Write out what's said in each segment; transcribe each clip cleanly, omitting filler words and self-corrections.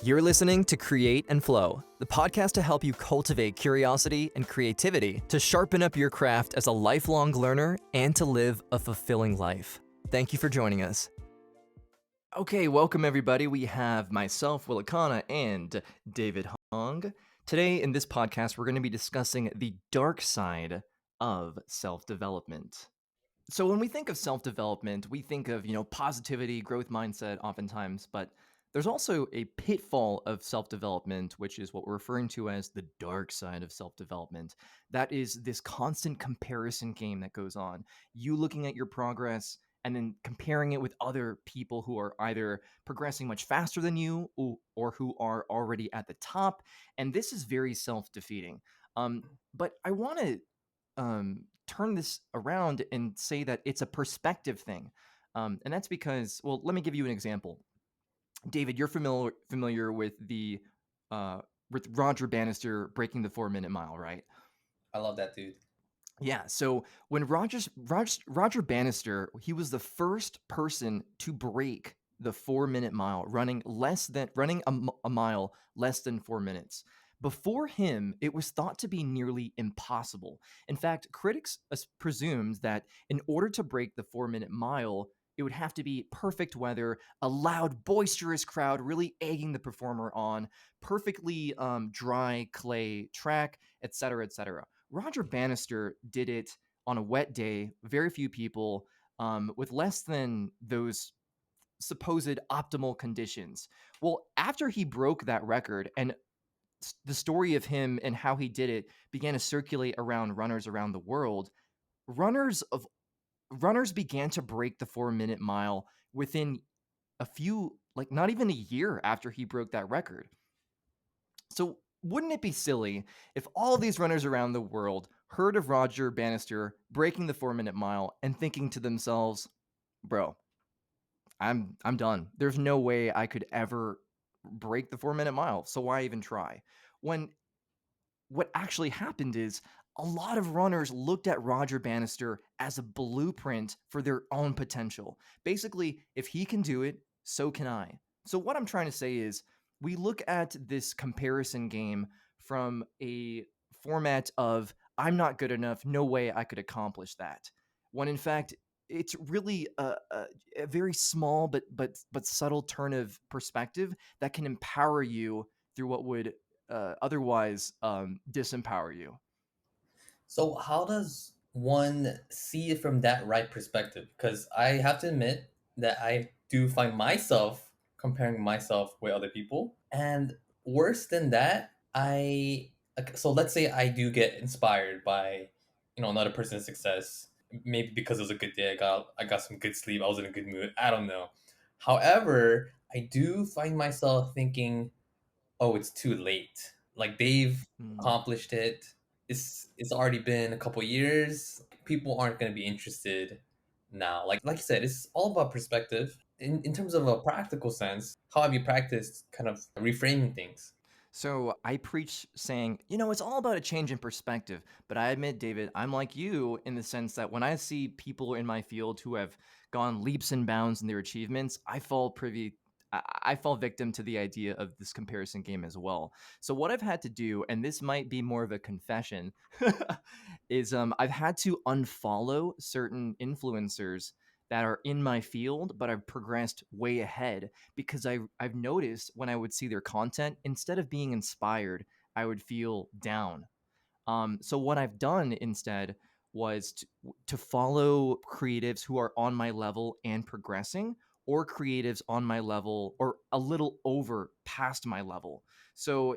You're listening to Create and Flow, the podcast to help you cultivate curiosity and creativity to sharpen up your craft as a lifelong learner and to live a fulfilling life. Thank you for joining us. Okay, welcome everybody. We have myself, Will Akana, and David Hong. Today in this podcast, we're going to be discussing the dark side of self-development. So when we think of self-development, we think of, positivity, growth mindset oftentimes, but there's also a pitfall of self-development, which is what we're referring to as the dark side of self-development. That is this constant comparison game that goes on. You looking at your progress and then comparing it with other people who are either progressing much faster than you or who are already at the top. And this is very self-defeating. But I want to turn this around and say that it's a perspective thing. And that's because, well, let me give you an example. David, you're familiar with Roger Bannister breaking the 4 minute mile, right? I love that dude. Yeah. So when Roger Bannister, he was the first person to break the 4 minute mile, running a mile less than 4 minutes. Before him, it was thought to be nearly impossible. In fact, critics presumed that in order to break the 4 minute mile, it would have to be perfect weather, a loud, boisterous crowd really egging the performer on, perfectly dry clay track, etc., etc. Roger Bannister did it on a wet day, very few people, with less than those supposed optimal conditions. Well, after he broke that record and the story of him and how he did it began to circulate around runners around the world, runners of runners began to break the 4 minute mile within a few, like not even a year after he broke that record. So wouldn't it be silly if all of these runners around the world heard of Roger Bannister breaking the 4 minute mile and thinking to themselves, bro, I'm done. There's no way I could ever break the 4 minute mile. So why even try? When what actually happened is a lot of runners looked at Roger Bannister as a blueprint for their own potential. Basically, if he can do it, so can I. So, what I'm trying to say is we look at this comparison game from a format of I'm not good enough, no way I could accomplish that. When in fact, it's really a very small but subtle turn of perspective that can empower you through what would otherwise disempower you. So, how does one see it from that right perspective? Because I have to admit that I do find myself comparing myself with other people. And worse than that, so let's say I do get inspired by, another person's success. Maybe because it was a good day, I got some good sleep, I was in a good mood. I don't know. However, I do find myself thinking, oh, it's too late. Like they've Mm. accomplished it. It's already been a couple years. People aren't going to be interested now. Like you said, it's all about perspective. In terms of a practical sense, how have you practiced kind of reframing things? So I preach saying, it's all about a change in perspective. But I admit, David, I'm like you in the sense that when I see people in my field who have gone leaps and bounds in their achievements, I fall victim to the idea of this comparison game as well. So what I've had to do, and this might be more of a confession, is I've had to unfollow certain influencers that are in my field, but I've progressed way ahead because I've noticed when I would see their content, instead of being inspired, I would feel down. So what I've done instead was to follow creatives who are on my level and progressing, or creatives on my level or a little over past my level. So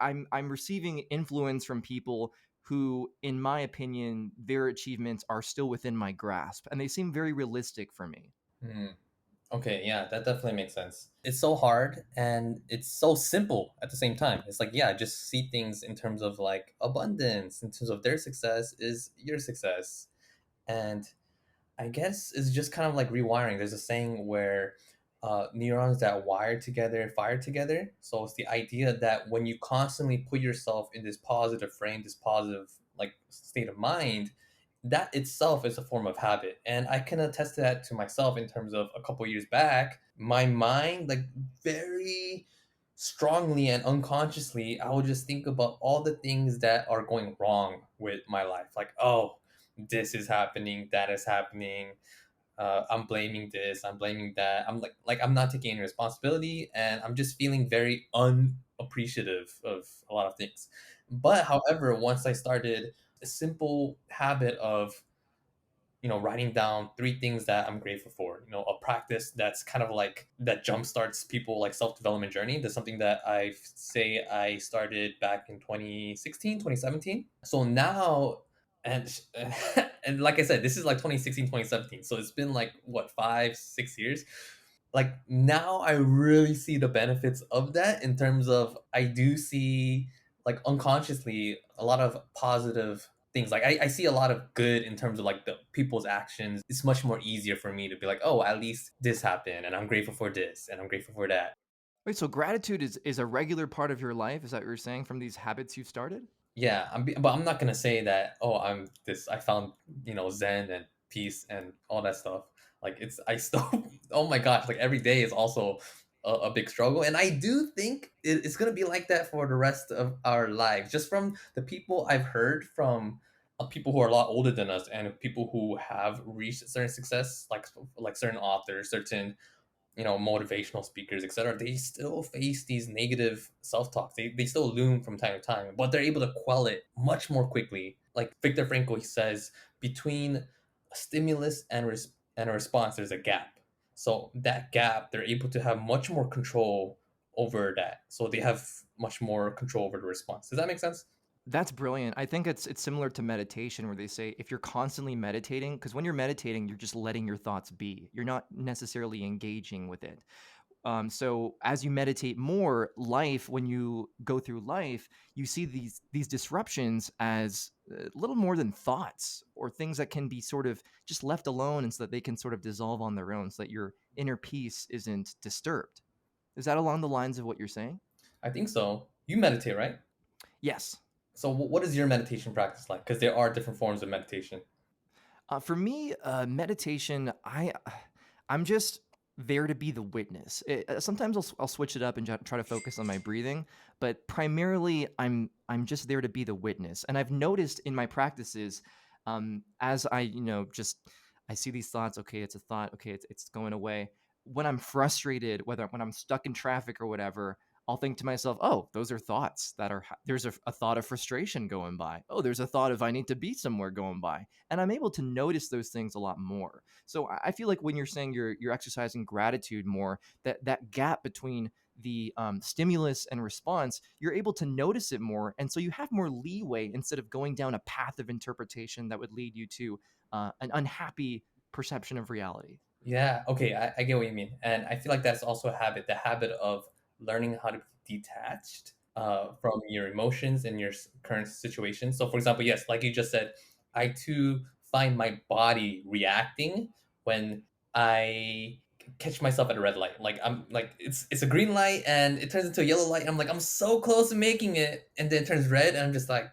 I'm receiving influence from people who, in my opinion, their achievements are still within my grasp, and they seem very realistic for me. Hmm. Okay, yeah, that definitely makes sense. It's so hard and it's so simple at the same time. It's like, yeah, just see things in terms of like abundance, in terms of their success is your success. And I guess it's just kind of like rewiring. There's a saying where neurons that wire together fire together. So it's the idea that when you constantly put yourself in this positive frame, this positive like state of mind, that itself is a form of habit. And I can attest to that to myself in terms of a couple years back, my mind, like very strongly and unconsciously, I would just think about all the things that are going wrong with my life. Like, oh, this is happening, that is happening. I'm blaming this, I'm blaming that. I'm like I'm not taking any responsibility, and I'm just feeling very unappreciative of a lot of things. But however, once I started a simple habit of writing down three things that I'm grateful for. A practice that's kind of like that jumpstarts people like self-development journey. That's something that I say I started back in 2016, 2017. So now, and and like I said, this is like 2016, 2017. So it's been like what, 5, 6 years. Like now I really see the benefits of that in terms of I do see like unconsciously a lot of positive things. Like I see a lot of good in terms of like the people's actions. It's much more easier for me to be like, oh, at least this happened, and I'm grateful for this, and I'm grateful for that. Wait, so gratitude is a regular part of your life? Is that what you're saying from these habits you've started? Yeah, but I'm not gonna say that. Oh, I'm this. I found Zen and peace and all that stuff. Like I still. Oh my gosh! Like every day is also a big struggle, and I do think it's gonna be like that for the rest of our lives. Just from the people I've heard from. People who are a lot older than us and people who have reached certain success, like certain authors, certain motivational speakers, etc., they still face these negative self-talks. They still loom from time to time, but they're able to quell it much more quickly. Like Viktor Frankl, he says, between a stimulus and a response, there's a gap. So that gap, they're able to have much more control over that. So they have much more control over the response. Does that make sense? That's brilliant. I think it's similar to meditation where they say if you're constantly meditating, because when you're meditating, you're just letting your thoughts be. You're not necessarily engaging with it. So as you meditate more, life, when you go through life, you see these disruptions as little more than thoughts or things that can be sort of just left alone, and so that they can sort of dissolve on their own, so that your inner peace isn't disturbed. Is that along the lines of what you're saying? I think so. You meditate, right? Yes. So what is your meditation practice like? Because there are different forms of meditation. For me, meditation, I'm just there to be the witness. Sometimes I'll switch it up and try to focus on my breathing, but primarily I'm just there to be the witness. And I've noticed in my practices, as I just I see these thoughts. Okay, it's a thought. Okay, it's going away. When I'm frustrated, whether when I'm stuck in traffic or whatever, I'll think to myself, "Oh, those are thoughts that are there's a thought of frustration going by. Oh, there's a thought of I need to be somewhere going by." And I'm able to notice those things a lot more. So I feel like when you're saying you're exercising gratitude more, that gap between the stimulus and response, you're able to notice it more, and so you have more leeway instead of going down a path of interpretation that would lead you to an unhappy perception of reality. Yeah, okay, I get what you mean. And I feel like that's also a habit, the habit of learning how to be detached from your emotions and your current situation. So, for example, yes, like you just said, I too find my body reacting when I catch myself at a red light. Like I'm like it's a green light and it turns into a yellow light. And I'm like I'm so close to making it, and then it turns red, and I'm just like,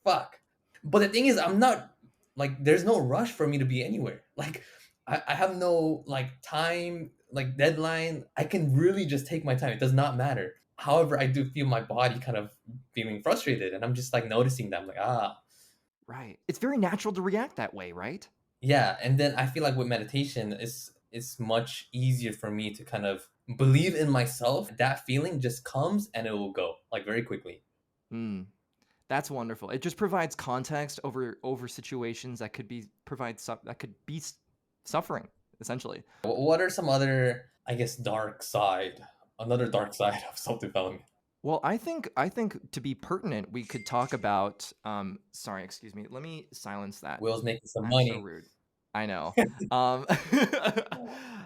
fuck. But the thing is, I'm not like there's no rush for me to be anywhere. Like I have no like time, like deadline. I can really just take my time. It does not matter. However, I do feel my body kind of feeling frustrated, and I'm just like noticing that. I'm like, ah, Right. It's very natural to react that way, right? yeah. And then I feel like with meditation, it's much easier for me to kind of believe in myself. That feeling just comes and it will go like very quickly. Mm, that's wonderful. It just provides context over situations that could be that could be suffering essentially. What are some other, I guess, another dark side of self development? Well, I think to be pertinent, we could talk about. Sorry, excuse me. Let me silence that. Will's making some I'm so money. rude. I know. Um,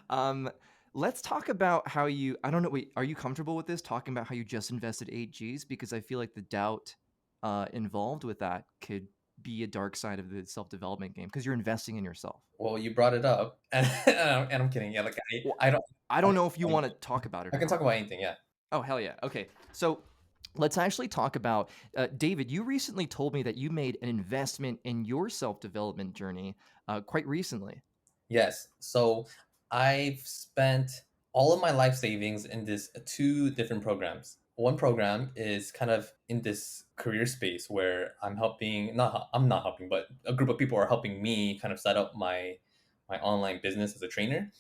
um, let's talk about how you. I don't know. Wait, are you comfortable with this? Talking about how you just invested 8 Gs, because I feel like the doubt involved with that could be a dark side of the self development game, because you're investing in yourself. Well, you brought it up, and I'm kidding. Yeah, Well, I don't I I don't know if you like want to talk about it I or can talk not. about anything. Yeah. Oh hell yeah. Okay, so. Let's actually talk about David. You recently told me that you made an investment in your self development journey quite recently. Yes. So I've spent all of my life savings in this two different programs. One program is kind of in this career space where I'm not helping, but a group of people are helping me kind of set up my online business as a trainer.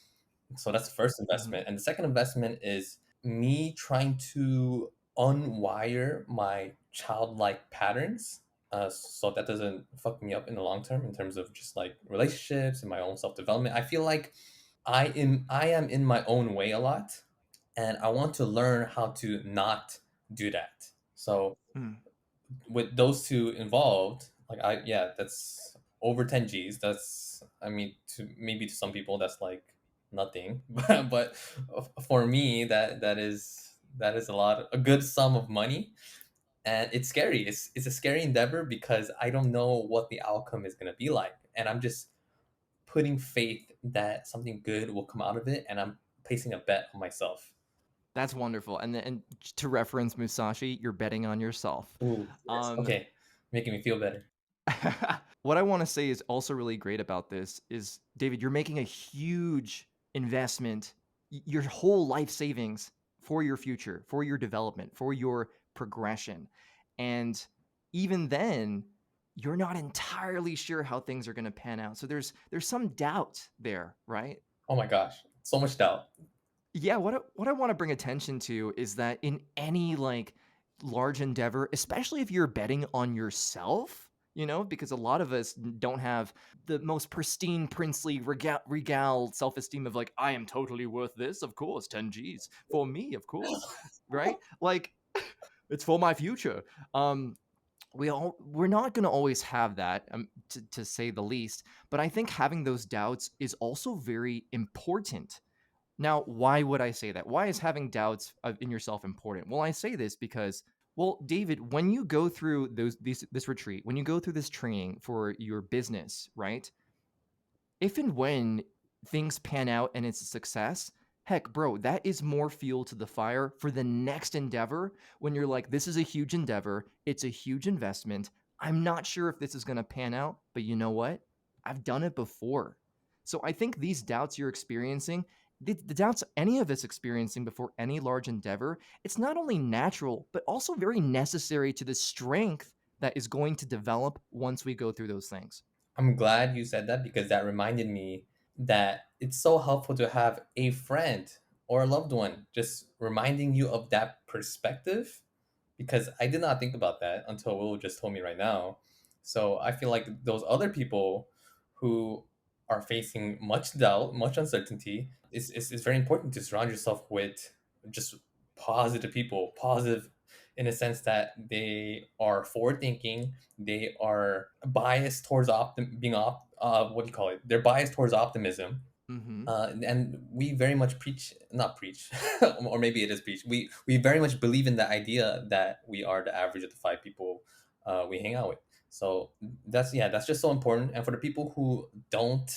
So that's the first Hmm. investment. And the second investment is me trying to unwire my childlike patterns, so that doesn't fuck me up in the long term in terms of just like relationships and my own self development. I feel like I am in my own way a lot, and I want to learn how to not do that. So with those two involved, like that's over 10 G's. That's, I mean, to maybe to some people that's like nothing, but for me that is a good sum of money, and it's scary. It's a scary endeavor because I don't know what the outcome is gonna be like, and I'm just putting faith that something good will come out of it, and I'm placing a bet on myself. That's wonderful. And to reference Musashi, you're betting on yourself. Ooh, yes. Um, Okay, making me feel better. what I want to say is also really great about this is, David, you're making a huge investment, your whole life savings for your future, for your development, for your progression. And even then, you're not entirely sure how things are going to pan out. So there's some doubt there, right? Oh my gosh, so much doubt. Yeah, what I wanna bring attention to is that in any, like, large endeavor, especially if you're betting on yourself, because a lot of us don't have the most pristine, princely, regal self-esteem of, like, "I am totally worth this, of course, 10 Gs for me, of course," right? Like, "It's for my future." We're not gonna always have that, to say the least, but I think having those doubts is also very important. Now, why would I say that? Why is having doubts in yourself important? Well, I say this because, well, David, when you go through this retreat, when you go through this training for your business, right? If and when things pan out and it's a success, heck, bro, that is more fuel to the fire for the next endeavor when you're like, this is a huge endeavor. It's a huge investment. I'm not sure if this is going to pan out, but you know what? I've done it before. So I think these doubts you're experiencing, the doubts any of us experiencing before any large endeavor, it's not only natural, but also very necessary to the strength that is going to develop once we go through those things. I'm glad you said that because that reminded me that it's so helpful to have a friend or a loved one just reminding you of that perspective, because I did not think about that until Will just told me right now. So I feel like those other people who are facing much doubt, much uncertainty, it's very important to surround yourself with just positive people, positive in a sense that they are forward thinking, they are biased towards what do you call it? They're biased towards optimism, Hmm. and we very much preach, not preach, or maybe it is preach. We very much believe in the idea that we are the average of the five people we hang out with. So that's just so important. And for the people who don't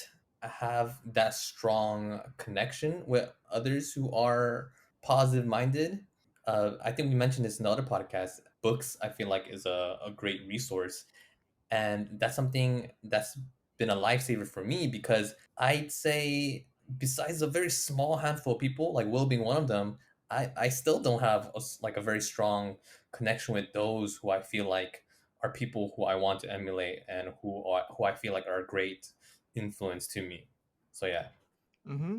have that strong connection with others who are positive minded, I think we mentioned this in the other podcast. Books, I feel like, is a great resource, and that's something that's been a lifesaver for me because I'd say besides a very small handful of people, like Will being one of them, I still don't have like a very strong connection with those who I feel like are people who I want to emulate and who I feel like are a great influence to me. So yeah. Hmm.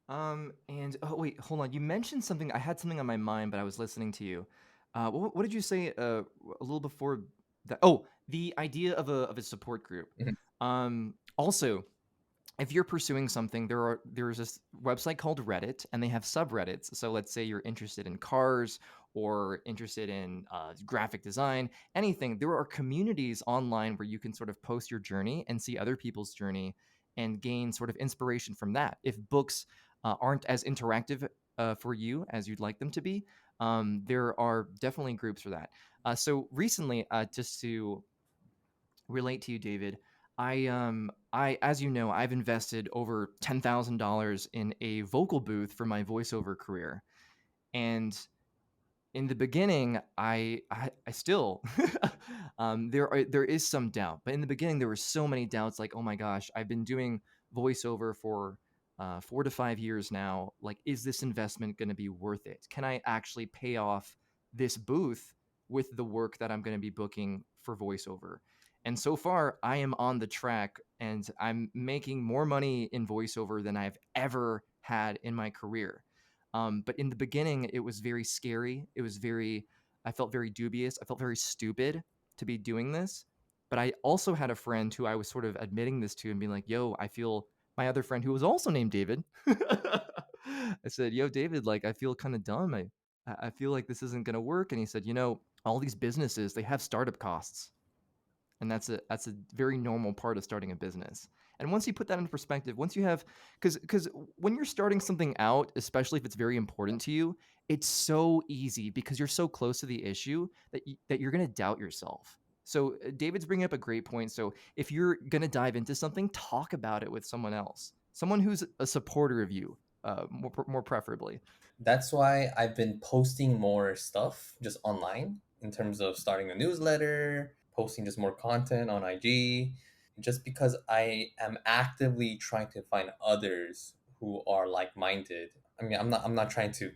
And oh wait, hold on. You mentioned something. I had something on my mind, but I was listening to you. What did you say a little before that? Oh, the idea of a support group. Mhm. Also, if you're pursuing something, there's this website called Reddit, and they have subreddits. So let's say you're interested in cars or interested in graphic design, anything. There are communities online where you can sort of post your journey and see other people's journey and gain sort of inspiration from that. If books aren't as interactive for you as you'd like them to be, there are definitely groups for that. So recently, just to relate to you, David. As you know, I've invested over $10,000 in a vocal booth for my voiceover career, and in the beginning, I still there is some doubt, but in the beginning there were so many doubts. Like, oh my gosh, I've been doing voiceover for 4 to 5 years now. Like, is this investment going to be worth it? Can I actually pay off this booth with the work that I'm going to be booking for voiceover? And so far, I am on the track, and I'm making more money in voiceover than I've ever had in my career. But in the beginning, it was very scary. I felt very dubious. I felt very stupid to be doing this. But I also had a friend who I was sort of admitting this to and being like, yo, I feel my other friend who was also named David. I said, yo, David, like, I feel kind of dumb. I feel like this isn't going to work. And he said, all these businesses, they have startup costs, and that's a very normal part of starting a business. And once you put that into perspective, once you have, because when you're starting something out, especially if it's very important to you, it's so easy because you're so close to the issue that you're going to doubt yourself. So David's bringing up a great point. So if you're going to dive into something, talk about it with someone else, someone who's a supporter of you, more preferably. That's why I've been posting more stuff just online in terms of starting a newsletter, posting just more content on IG, just because I am actively trying to find others who are like-minded. I mean, I'm not trying to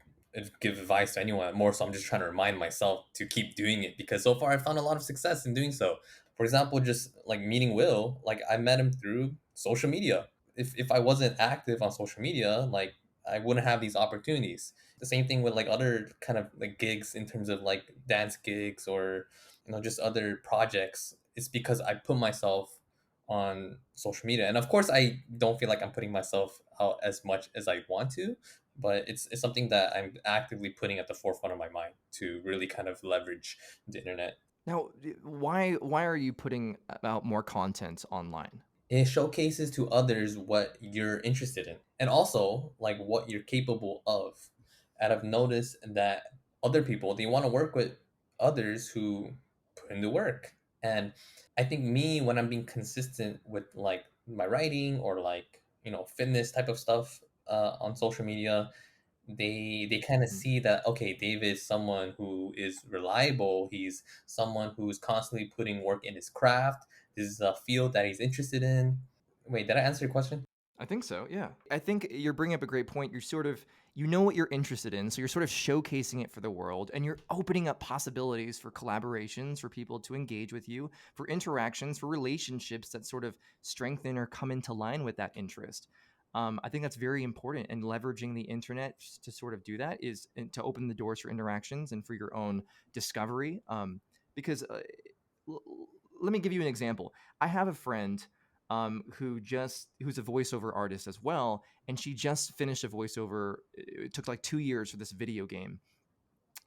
give advice to anyone more, so I'm just trying to remind myself to keep doing it because so far I've found a lot of success in doing so. For example, just like meeting Will, like I met him through social media. If I wasn't active on social media, like I wouldn't have these opportunities. The same thing with like other kind of like gigs in terms of like dance gigs or just other projects. It's because I put myself on social media. And of course I don't feel like I'm putting myself out as much as I want to, but it's something that I'm actively putting at the forefront of my mind to really kind of leverage the internet. Now, why are you putting out more content online? It showcases to others what you're interested in and also like what you're capable of. And I've noticed that other people, they want to work with others who put in the work. And I think me, when I'm being consistent with like my writing or like fitness type of stuff on social media, they kind of Mhm. see that, okay, David is someone who is reliable. He's someone who's constantly putting work in his craft. This is a field that he's interested in. Wait, did I answer your question? I think so, yeah. I think you're bringing up a great point. You know what you're interested in, so you're sort of showcasing it for the world, and you're opening up possibilities for collaborations, for people to engage with you, for interactions, for relationships that sort of strengthen or come into line with that interest. I think that's very important, and leveraging the internet to sort of do that is and to open the doors for interactions and for your own discovery. Because l- let me give you an example. I have a friend who's a voiceover artist as well, and she just finished a voiceover. It took like 2 years for this video game,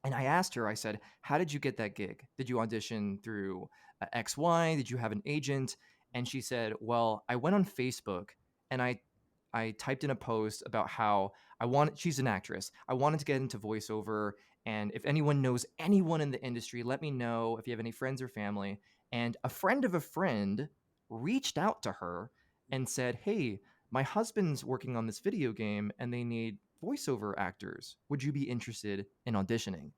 and I asked her, I said, how did you get that gig? Did you audition through XY? Did you have an agent? And she said, well, I went on Facebook and I typed in a post about how she's an actress. I wanted to get into voiceover. And if anyone knows anyone in the industry, let me know if you have any friends or family. And a friend of a friend reached out to her and said, hey, my husband's working on this video game and they need voiceover actors. Would you be interested in auditioning?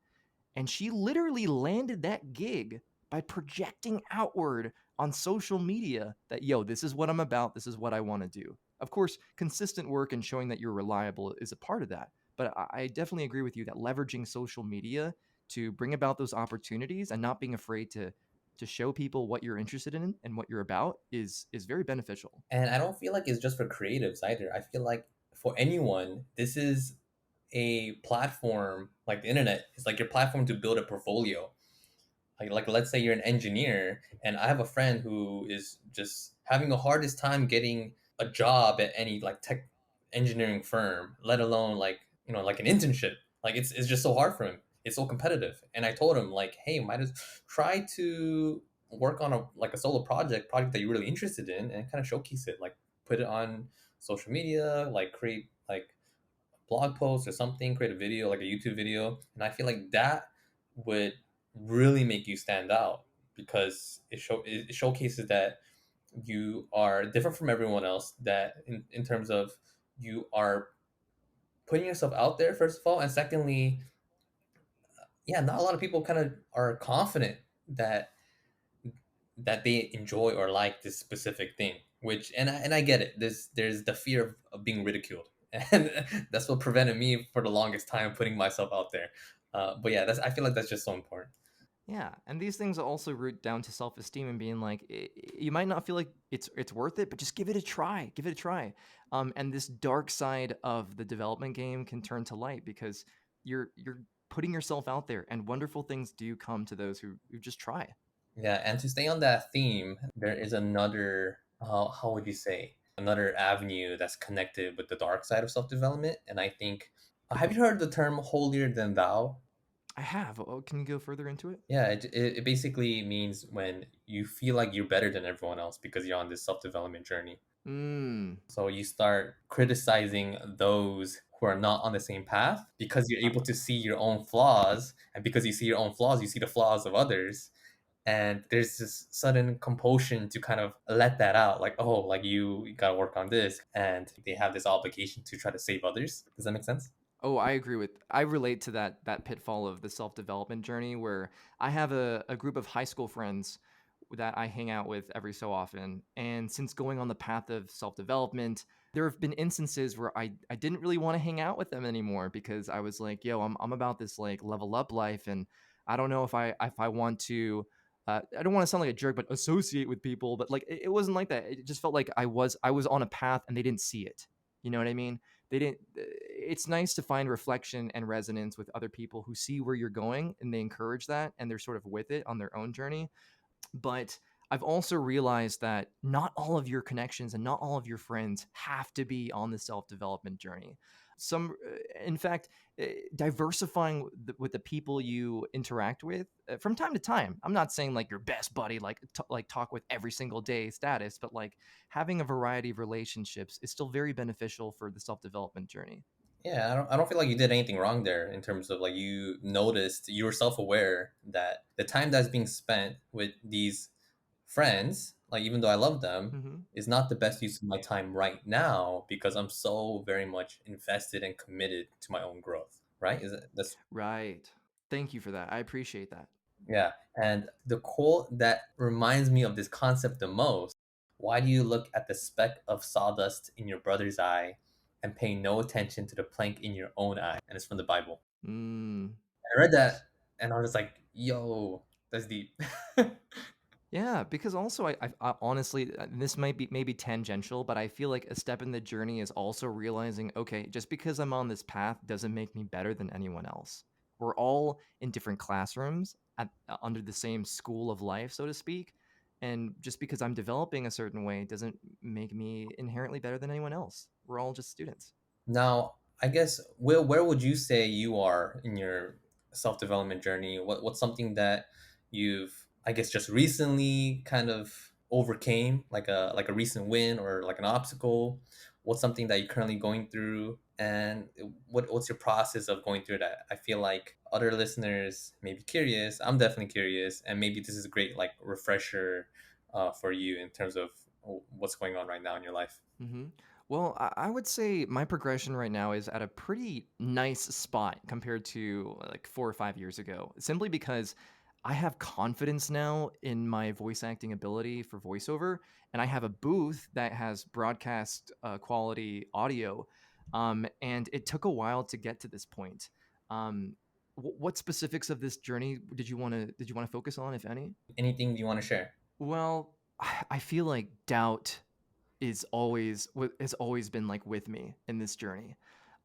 And she literally landed that gig by projecting outward on social media that, yo, this is what I'm about. This is what I want to do. Of course, consistent work and showing that you're reliable is a part of that. But I definitely agree with you that leveraging social media to bring about those opportunities and not being afraid to show people what you're interested in and what you're about is very beneficial. And I don't feel like it's just for creatives either. I feel like for anyone, this is a platform. Like the internet is like your platform to build a portfolio. Like let's say you're an engineer and I have a friend who is just having the hardest time getting a job at any like tech engineering firm, let alone like like an internship. Like it's just so hard for him. It's so competitive. And I told him like, hey, might as try to work on a solo project that you're really interested in and kind of showcase it, like put it on social media, like create like blog post or something, create a video, like a YouTube video. And I feel like that would really make you stand out because it showcases that you are different from everyone else, that in terms of you are putting yourself out there, first of all, and secondly, yeah, not a lot of people kind of are confident that they enjoy or like this specific thing. Which, and I get it. There's the fear of being ridiculed, and that's what prevented me for the longest time putting myself out there. But yeah, that's I feel like that's just so important. Yeah, and these things also root down to self-esteem and being like, you might not feel like it's worth it, but just give it a try. Give it a try. And this dark side of the development game can turn to light because you're putting yourself out there, and wonderful things do come to those who just try. Yeah, and to stay on that theme, there is another, how would you say, another avenue that's connected with the dark side of self development. And I think, have you heard the term holier than thou? I have. Oh, can you go further into it? Yeah, it basically means when you feel like you're better than everyone else because you're on this self development journey. Mm. So you start criticizing those who are not on the same path because you're able to see your own flaws. And because you see your own flaws, you see the flaws of others. And there's this sudden compulsion to kind of let that out, like, oh, like you gotta work on this, and they have this obligation to try to save others. Does that make sense? Oh, I agree with I relate to that pitfall of the self-development journey where I have a group of high school friends that I hang out with every so often. And since going on the path of self-development, there have been instances where I didn't really want to hang out with them anymore because I was like, yo, I'm about this like level up life, and I don't know if I want to I don't want to sound like a jerk, but associate with people, but like it wasn't like that. It just felt like I was on a path and they didn't see it. You know what I mean? They didn't It's nice to find reflection and resonance with other people who see where you're going and they encourage that and they're sort of with it on their own journey. But I've also realized that not all of your connections and not all of your friends have to be on the self development journey. In fact, diversifying with the people you interact with from time to time. I'm not saying like your best buddy, like talk with every single day status, but like having a variety of relationships is still very beneficial for the self development journey. Yeah, I don't feel like you did anything wrong there in terms of like you noticed, you were self-aware that the time that's being spent with these friends, like even though I love them, Hmm. is not the best use of my time right now because I'm so very much invested and committed to my own growth, right? Is it that's Right. Thank you for that. I appreciate that. Yeah, and the quote that reminds me of this concept the most: why do you look at the speck of sawdust in your brother's eye and pay no attention to the plank in your own eye? And it's from the Bible. Mm. I read that and I was just like, yo, that's deep. Yeah, because also I honestly, this might be maybe tangential, but I feel like a step in the journey is also realizing, okay, just because I'm on this path doesn't make me better than anyone else. We're all in different classrooms under the same school of life, so to speak. And just because I'm developing a certain way doesn't make me inherently better than anyone else. We're all just students. Now, I guess where would you say you are in your self development journey? What's something that you've, I guess, just recently kind of overcame, like a recent win or like an obstacle? What's something that you're currently going through, and what's your process of going through that? I feel like other listeners may be curious. I'm definitely curious, and maybe this is a great like refresher for you in terms of what's going on right now in your life. Hmm. Well, I would say my progression right now is at a pretty nice spot compared to like 4 or 5 years ago, simply because I have confidence now in my voice acting ability for voiceover, and I have a booth that has broadcast quality audio. And it took a while to get to this point. Um, what specifics of this journey did you want to focus on, if any? Anything you want to share? Well, I feel like doubt has always been like with me in this journey.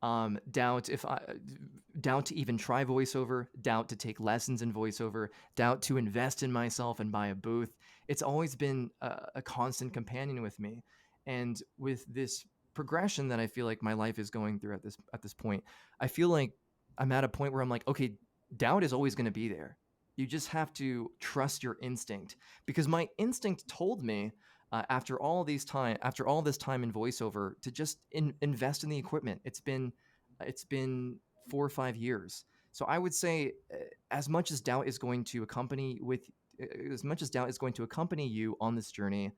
Doubt to even try voiceover, doubt to take lessons in voiceover, doubt to invest in myself and buy a booth. It's always been a constant companion with me, and with this progression that I feel like my life is going through at this point, I feel like I'm at a point where I'm like, okay, doubt is always going to be there. You just have to trust your instinct, because my instinct told me after all this time in voiceover to just invest in the equipment. It's been 4 or 5 years. So I would say, as much as doubt is going to accompany with as much as doubt is going to accompany you on this journey,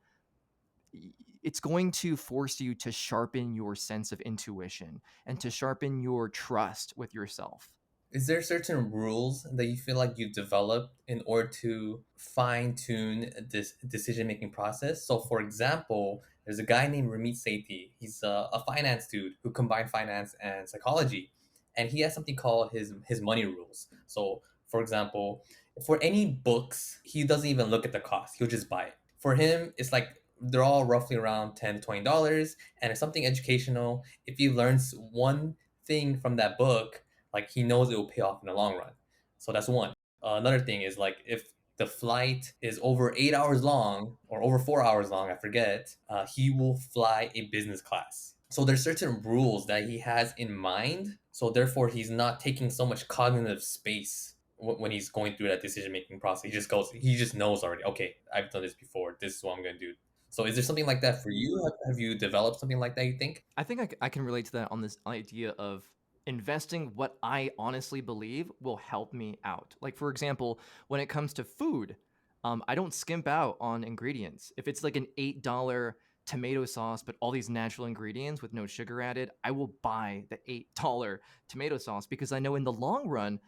it's going to force you to sharpen your sense of intuition and to sharpen your trust with yourself. Is there certain rules that you feel like you've developed in order to fine tune this decision making process? So, for example, there's a guy named Ramit Sethi. He's a finance dude who combined finance and psychology, and he has something called his money rules. So, for example, for any books, he doesn't even look at the cost; he'll just buy it. For him, it's like they're all roughly around $10 to $20, and it's something educational. If he learns one thing from that book, like he knows it will pay off in the long run. So that's one. Another thing is like if the flight is over 8 hours long or over 4 hours long, I forget, he will fly a business class. So there's certain rules that he has in mind. So therefore, he's not taking so much cognitive space when he's going through that decision making process. He just goes, he just knows already. Okay, I've done this before. This is what I'm gonna do. So is there something like that for you? Have you developed something like that? You think? I think I can relate to that on this idea of investing what I honestly believe will help me out. Like, for example, when it comes to food, I don't skimp out on ingredients. If it's like an $8 tomato sauce, but all these natural ingredients with no sugar added, I will buy the $8 tomato sauce because I know in the long run,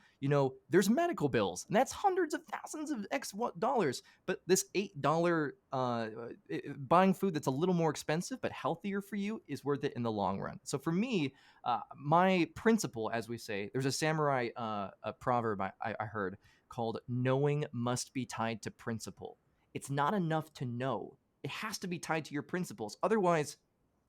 there's medical bills, and that's hundreds of thousands of dollars. But this $8 buying food that's a little more expensive but healthier for you is worth it in the long run. So for me, my principle, as we say, there's a samurai a proverb I heard called "knowing must be tied to principle." It's not enough to know; it has to be tied to your principles. Otherwise,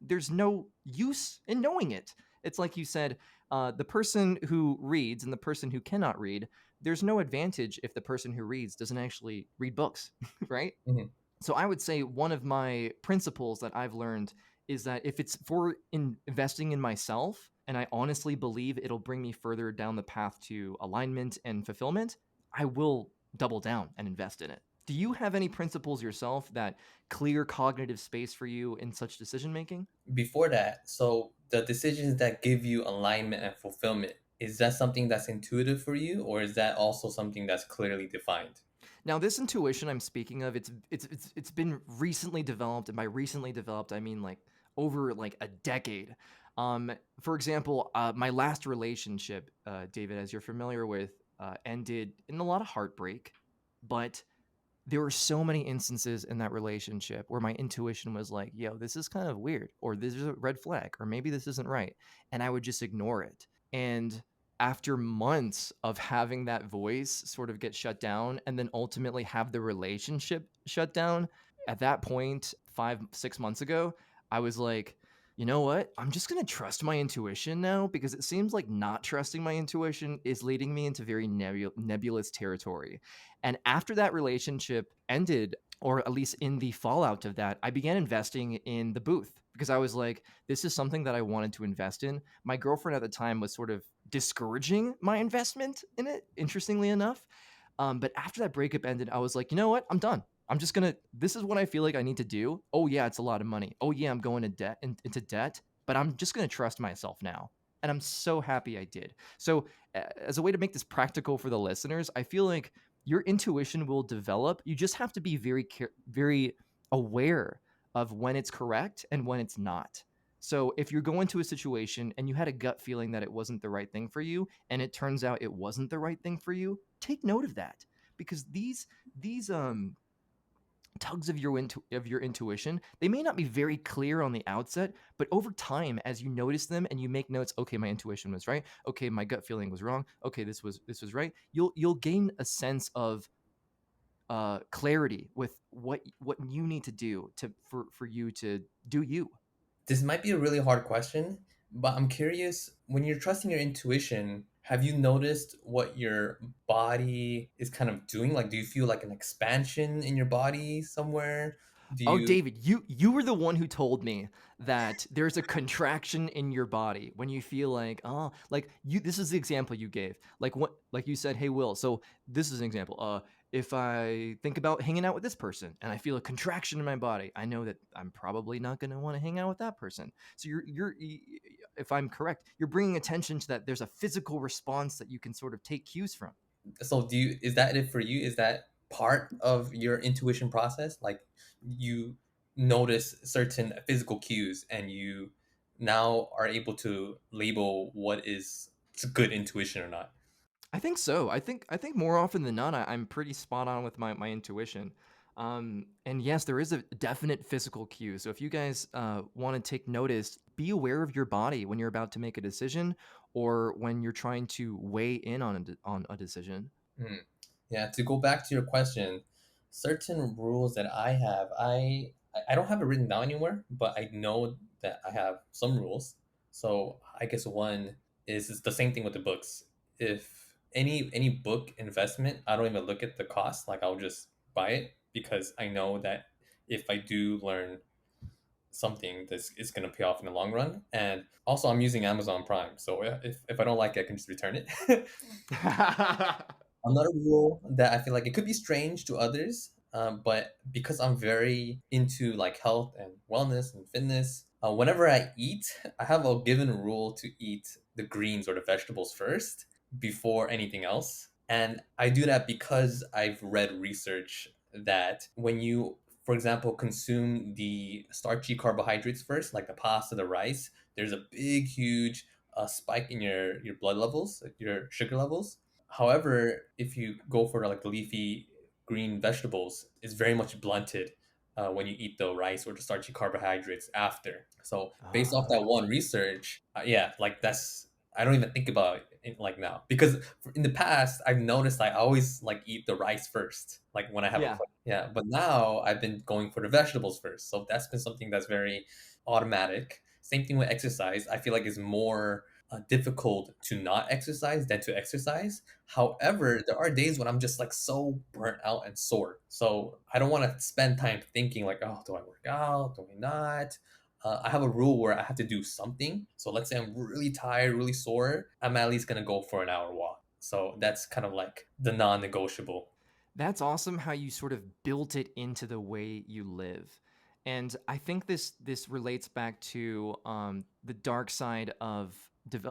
there's no use in knowing it. It's like you said, the person who reads and the person who cannot read, there's no advantage if the person who reads doesn't actually read books, right? Mhm. So I would say one of my principles that I've learned is that if it's for investing in myself and I honestly believe it'll bring me further down the path to alignment and fulfillment, I will double down and invest in it. Do you have any principles yourself that clear cognitive space for you in such decision making? Before that, so the decisions that give you alignment and fulfillment, is that something that's intuitive for you, or is that also something that's clearly defined? Now, this intuition I'm speaking of, it's been recently developed, and by recently developed, I mean like over like a decade. For example, my last relationship, David, as you're familiar with, ended in a lot of heartbreak, but there were so many instances in that relationship where my intuition was like, yo, this is kind of weird, or this is a red flag, or maybe this isn't right. And I would just ignore it. And after months of having that voice sort of get shut down and then ultimately have the relationship shut down, at that point, 5, 6 months ago, I was like, you know what? I'm just going to trust my intuition now because it seems like not trusting my intuition is leading me into very nebulous territory. And after that relationship ended, or at least in the fallout of that, I began investing in the booth because I was like, this is something that I wanted to invest in. My girlfriend at the time was sort of discouraging my investment in it, interestingly enough. But after that breakup ended, I was like, you know what? I'm done. I'm just gonna. This is what I feel like I need to do. Oh yeah, it's a lot of money. Oh yeah, I'm going into debt. But I'm just gonna trust myself now, and I'm so happy I did. So, as a way to make this practical for the listeners, I feel like your intuition will develop. You just have to be very aware of when it's correct and when it's not. So if you're going to a situation and you had a gut feeling that it wasn't the right thing for you and it turns out it wasn't the right thing for you, take note of that because these tugs of your intuition, they may not be very clear on the outset, but over time as you notice them and you make notes, okay, my intuition was right, okay, my gut feeling was wrong, okay, this was right, you'll gain a sense of clarity with what you need to do for you to do you. This might be a really hard question, but I'm curious, when you're trusting your intuition, have you noticed what your body is kind of doing? Like, do you feel like an expansion in your body somewhere? Do Oh, you David, you were the one who told me that there's a contraction in your body when you feel like, oh, like you this is the example you gave. Like you said, "Hey Will, so this is an example. If I think about hanging out with this person and I feel a contraction in my body, I know that I'm probably not going to want to hang out with that person." So if I'm correct, you're bringing attention to that there's a physical response that you can sort of take cues from. so do you is that it for you? Is that part of your intuition process? Like you notice certain physical cues and you now are able to label what is good intuition or not? I think so. I think more often than not, I'm pretty spot on with my intuition. And yes, there is a definite physical cue. So if you guys want to take notice, be aware of your body when you're about to make a decision or when you're trying to weigh in on on a decision. Hmm. Yeah, to go back to your question, certain rules that I have, I don't have it written down anywhere, but I know that I have some rules. So I guess one is it's the same thing with the books. If any book investment, I don't even look at the cost. Like I'll just buy it because I know that if I do learn something, this is going to pay off in the long run. And also, I'm using Amazon Prime, so yeah, if I don't like it, I can just return it. Another rule that I feel like it could be strange to others, but because I'm very into like health and wellness and fitness, whenever I eat, I have a given rule to eat the greens or the vegetables first before anything else. And I do that because I've read research that when you, for example, consume the starchy carbohydrates first, like the pasta, the rice, there's a big, huge spike in your blood levels, your sugar levels. However, if you go for like the leafy green vegetables, it's very much blunted when you eat the rice or the starchy carbohydrates after. So based off that Oh, one research, yeah, like that's I don't even think about it like now because in the past I've noticed I always like eat the rice first, like when I have a yeah. plate. Yeah, but now I've been going for the vegetables first. So that's been something that's very automatic. Same thing with exercise. I feel like it's more difficult to not exercise than to exercise. However, there are days when I'm just like so burnt out and sore. So I don't want to spend time thinking like, oh, do I work out? Do I not? I have a rule where I have to do something. So let's say I'm really tired, really sore. I'm at least gonna go for an hour walk. So that's kind of like the non-negotiable. That's awesome how you sort of built it into the way you live. And I think this relates back to the dark side of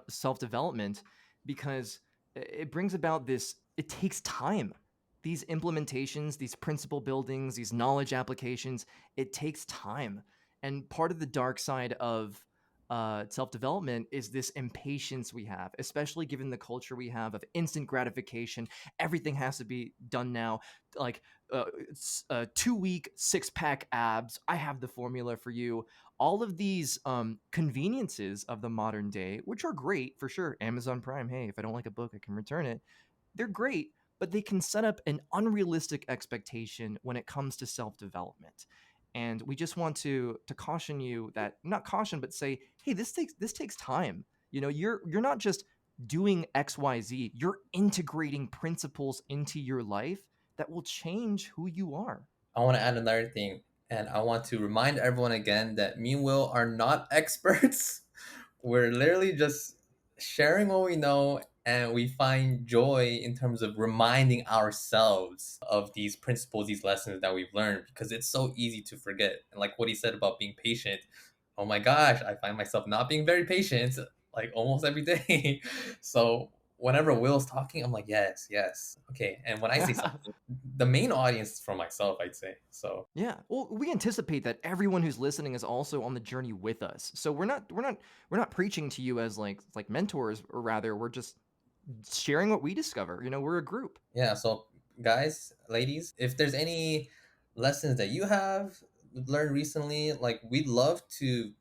self-development because it brings about this, it takes time. These implementations, these principle buildings, these knowledge applications, it takes time. And part of the dark side of self-development is this impatience we have, especially given the culture we have of instant gratification. Everything has to be done now, like 2 week 6 pack abs. I have the formula for you. All of these conveniences of the modern day, which are great for sure. Amazon Prime, hey, if I don't like a book, I can return it. They're great, but they can set up an unrealistic expectation when it comes to self-development. And we just want to caution you that, not caution, but say, hey, this takes time. You're not just doing XYZ, you're integrating principles into your life that will change who you are. I want to add another thing, and I want to remind everyone again that me and Will are not experts. We're literally just sharing what we know, and we find joy in terms of reminding ourselves of these principles, these lessons that we've learned, because it's so easy to forget. And like what he said about being patient, oh my gosh, I find myself not being very patient like almost every day. So whenever Will's talking, I'm like, yes, yes. Okay. And when I say something, the main audience is for myself, I'd say. So Yeah. Well, we anticipate that everyone who's listening is also on the journey with us. So we're not preaching to you as like mentors, or rather we're just sharing what we discover. We're a group. yeah, so guys, ladies, if there's any lessons that you have learned recently, like we'd love to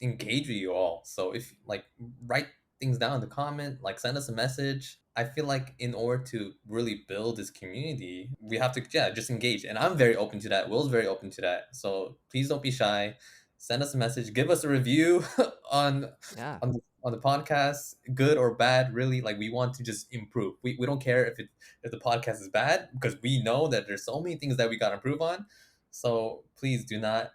engage with you all. So if like write things down in the comment, like send us a message. I feel like in order to really build this community, we have to yeah, just engage. And I'm very open to that. Will's very open to that. So please don't be shy. Send us a message, give us a review on Yeah. on the podcast, good or bad, really. Like we want to just improve. We don't care if the podcast is bad because we know that there's so many things that we gotta improve on. So please do not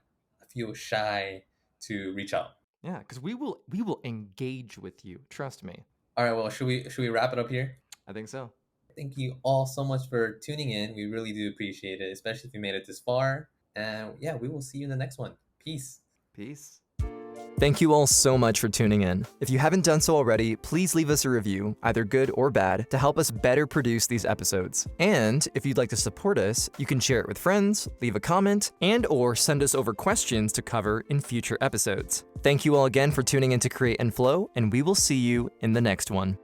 feel shy to reach out. Yeah, because we will engage with you. Trust me. All right, well, should we wrap it up here? I think so. Thank you all so much for tuning in. We really do appreciate it, especially if you made it this far. And yeah, we will see you in the next one. Peace. Peace. Thank you all so much for tuning in. If you haven't done so already, please leave us a review, either good or bad, to help us better produce these episodes. And if you'd like to support us, you can share it with friends, leave a comment, and/or send us over questions to cover in future episodes. Thank you all again for tuning in to Create and Flow, and we will see you in the next one.